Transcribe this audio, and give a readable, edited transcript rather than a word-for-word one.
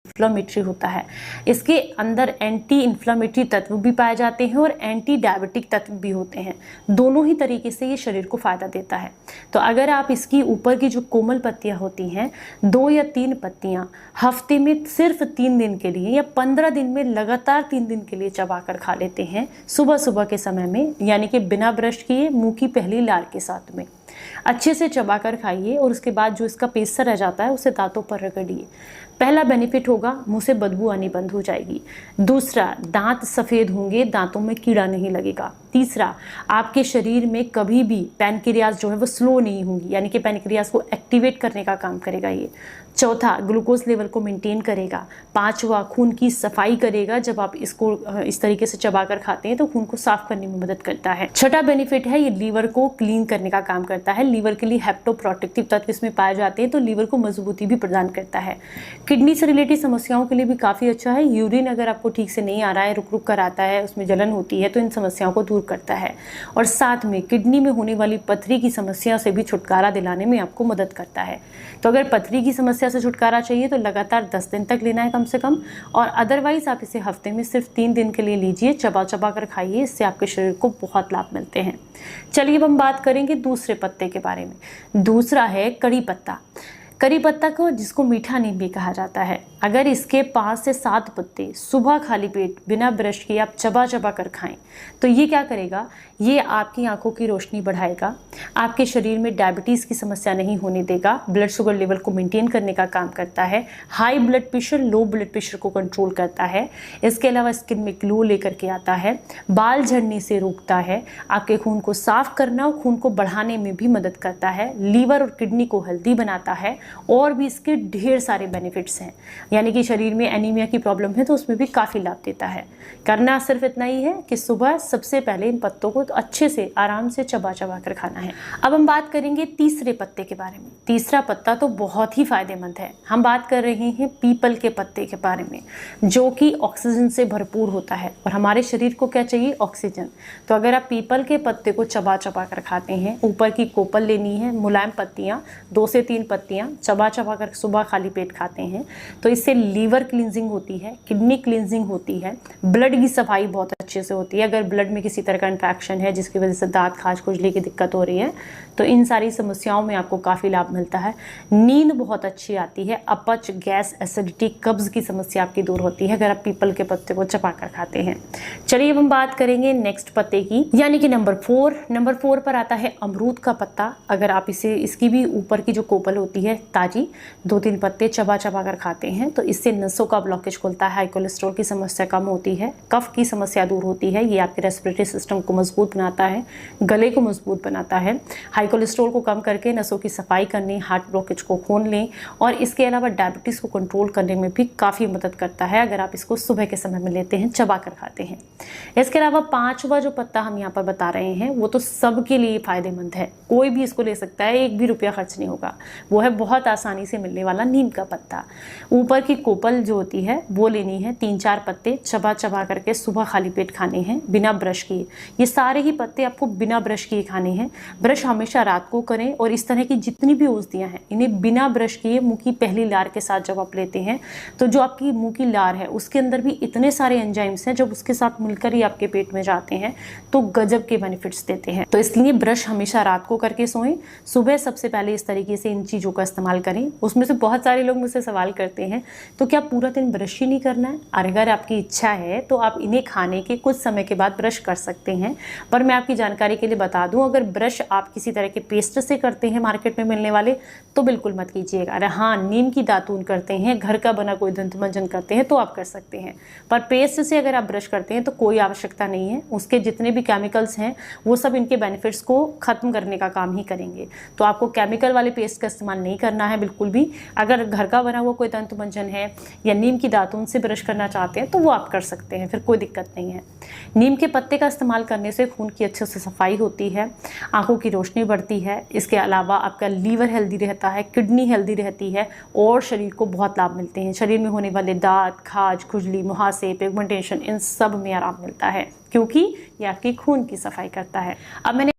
Inflammatory होता है। इसके अंदर एंटी इन्फ्लामेटरी तत्व भी पाए जाते हैं और एंटी डायबिटिक तत्व भी होते हैं। दोनों ही तरीके से ये शरीर को फायदा देता है। तो अगर आप इसकी ऊपर की जो कोमल पत्तियां होती हैं, 2 या 3 पत्तियां हफ्ते में सिर्फ 3 दिन के लिए या 15 दिन में लगातार 3 दिन के लिए चबाकर खा लेते हैं सुबह सुबह के समय में, यानी कि बिना ब्रश किए मुंह की पहली लार के साथ में अच्छे से चबाकर खाइए और उसके बाद जो इसका पेस्टर रह जाता है उसे दांतों पर रगड़िए। पहला बेनिफिट होगा, मुंह से बदबू आनी बंद हो जाएगी। दूसरा, दांत सफ़ेद होंगे, दांतों में कीड़ा नहीं लगेगा। तीसरा, आपके शरीर में कभी भी पैनक्रियाज जो है वो स्लो नहीं होंगी, यानी कि पैनक्रियाज को एक्टिवेट करने का काम करेगा ये। चौथा, ग्लूकोज लेवल को मेंटेन करेगा। पांचवा, खून की सफाई करेगा। जब आप इसको इस तरीके से चबाकर खाते हैं तो खून को साफ करने में मदद करता है। छठा बेनिफिट है, ये लीवर को क्लीन करने का काम करता है। लीवर के लिए हेप्टोप्रोटेक्टिव तत्व इसमें पाए जाते हैं, तो लीवर को मजबूती भी प्रदान करता है। किडनी से रिलेटेड समस्याओं के लिए भी काफ़ी अच्छा है। यूरिन अगर आपको ठीक से नहीं आ रहा है, रुक रुक कर आता है, उसमें जलन होती है, तो इन समस्याओं को दूर करता है। और साथ में किडनी में होने वाली पथरी की समस्या से भी छुटकारा दिलाने में आपको मदद करता है। तो अगर पथरी की समस्या से छुटकारा चाहिए तो लगातार 10 दिन तक लेना है कम से कम, और अदरवाइज आप इसे हफ्ते में सिर्फ 3 दिन के लिए लीजिए, चबा चबा कर खाइए। इससे आपके शरीर को बहुत लाभ मिलते हैं। चलिए अब हम बात करेंगे दूसरे पत्ते के बारे में। दूसरा है कड़ी पत्ता। करी पत्ता को, जिसको मीठा नीम भी कहा जाता है, अगर इसके 5 से 7 पत्ते सुबह खाली पेट बिना ब्रश किए आप चबा चबा कर खाएं तो ये क्या करेगा, ये आपकी आंखों की रोशनी बढ़ाएगा, आपके शरीर में डायबिटीज़ की समस्या नहीं होने देगा, ब्लड शुगर लेवल को मेंटेन करने का काम करता है, high blood pressure low blood pressure को कंट्रोल करता है। इसके अलावा स्किन में ग्लो लेकर के आता है, बाल झड़ने से रोकता है, आपके खून को साफ करना और खून को बढ़ाने में भी मदद करता है, लीवर और किडनी को हेल्दी बनाता है, और भी इसके ढेर सारे बेनिफिट्स हैं। यानी कि शरीर में एनीमिया की प्रॉब्लम है तो उसमें भी काफ़ी लाभ देता है। करना सिर्फ इतना ही है कि सुबह सबसे पहले इन पत्तों को तो अच्छे से आराम से चबा चबा कर खाना है। अब हम बात करेंगे तीसरे पत्ते के बारे में। तीसरा पत्ता तो बहुत ही फायदेमंद है। हम बात कर रहे हैं पीपल के पत्ते के बारे में, जो कि ऑक्सीजन से भरपूर होता है और हमारे शरीर को क्या चाहिए, ऑक्सीजन। तो अगर आप पीपल के पत्ते को चबा चबा कर खाते हैं, ऊपर की कोपल लेनी है, मुलायम पत्तियां 2 से 3 पत्तियां चबा चबा कर सुबह खाली पेट खाते हैं तो इससे लीवर क्लींजिंग होती है, किडनी क्लींजिंग होती है, ब्लड की सफाई बहुत अच्छे से होती है। अगर ब्लड में किसी तरह का इन्फेक्शन है जिसकी वजह से दांत खाज खुजली की दिक्कत हो रही है तो इन सारी समस्याओं में आपको काफ़ी लाभ मिलता है। नींद बहुत अच्छी आती है, अपच, गैस, एसिडिटी, कब्ज की समस्या आपकी दूर होती है अगर आप पीपल के पत्ते को चबा कर खाते हैं। चलिए अब हम बात करेंगे नेक्स्ट पत्ते की, यानी कि नंबर 4। नंबर 4 पर आता है अमरूद का पत्ता। अगर आप इसे, इसकी भी ऊपर की जो कोपल होती है ताजी, 2-3 पत्ते चबा चबा कर खाते हैं तो इससे नसों का ब्लॉकेज खुलता है, हाई कोलेस्ट्रॉल की समस्या कम होती है, कफ की समस्या दूर होती है, ये आपके रेस्पिरेटरी सिस्टम को मजबूत बनाता है, गले को मजबूत बनाता है, हाई कोलेस्ट्रॉल को कम करके नसों की सफाई करने, हार्ट ब्लॉकेज को खोल लें, और इसके अलावा डायबिटीज़ को कंट्रोल करने में भी काफ़ी मदद करता है अगर आप इसको सुबह के समय में लेते हैं, चबा कर खाते हैं। इसके अलावा 5वां जो पत्ता हम यहाँ पर बता रहे हैं वो तो सबके लिए फ़ायदेमंद है, कोई भी इसको ले सकता है, 1 भी रुपया खर्च नहीं होगा। वो है बहुत आसानी से मिलने वाला नीम का पत्ता। ऊपर की कोपल जो होती है वो लेनी है, 3-4 पत्ते चबा चबा करके सुबह खाली पेट खाने हैं बिना ब्रश किए। ये सारे ही पत्ते आपको बिना ब्रश किए खाने हैं। ब्रश हमेशा रात को करें, और इस तरह की जितनी भी औषधियाँ हैं इन्हें बिना ब्रश किए मुंह की पहली लार के साथ जब आप लेते हैं तो जो आपकी मुंह की लार है उसके अंदर भी इतने सारे एंजाइम्स हैं, जब उसके साथ मिलकर ही आपके पेट में जाते हैं तो गजब के बेनिफिट्स देते हैं। तो इसलिए ब्रश हमेशा रात को करके सोएं, सुबह सबसे पहले इस तरीके से इन चीज़ों का इस्तेमाल करें। उसमें से बहुत सारे लोग मुझसे सवाल करते हैं तो क्या पूरा दिन ब्रश ही नहीं करना है? अगर आपकी इच्छा है तो आप इन्हें खाने के कुछ समय के बाद ब्रश कर सकते हैं, पर मैं आपकी जानकारी के लिए बता दूं, अगर ब्रश आप किसी तरह के पेस्ट से करते हैं मार्केट में मिलने वाले तो बिल्कुल मत कीजिएगा। अरे हाँ, नीम की दातून करते हैं, घर का बना कोई दंत मंजन करते हैं तो आप कर सकते हैं, पर पेस्ट से अगर आप ब्रश करते हैं तो कोई आवश्यकता नहीं है। उसके जितने भी केमिकल्स हैं वो सब इनके बेनिफिट्स को खत्म करने का काम ही करेंगे। तो आपको केमिकल वाले पेस्ट का इस्तेमाल नहीं करना है बिल्कुल भी। अगर घर का बना हुआ कोई दंत मंजन है या नीम की दातून से ब्रश करना चाहते हैं तो वो आप कर सकते हैं, फिर कोई दिक्कत नहीं है। नीम के पत्ते का इस्तेमाल करने से खून की अच्छे से सफाई होती है, आंखों की रोशनी बढ़ती है, इसके अलावा आपका लीवर हेल्दी रहता है, किडनी हेल्दी रहती है, और शरीर को बहुत लाभ मिलते हैं। शरीर में होने वाले दांत, खाज, खुजली, मुहासे, पिगमेंटेशन, इन सब में आराम मिलता है क्योंकि ये आपकी खून की सफाई करता है। अब मैंने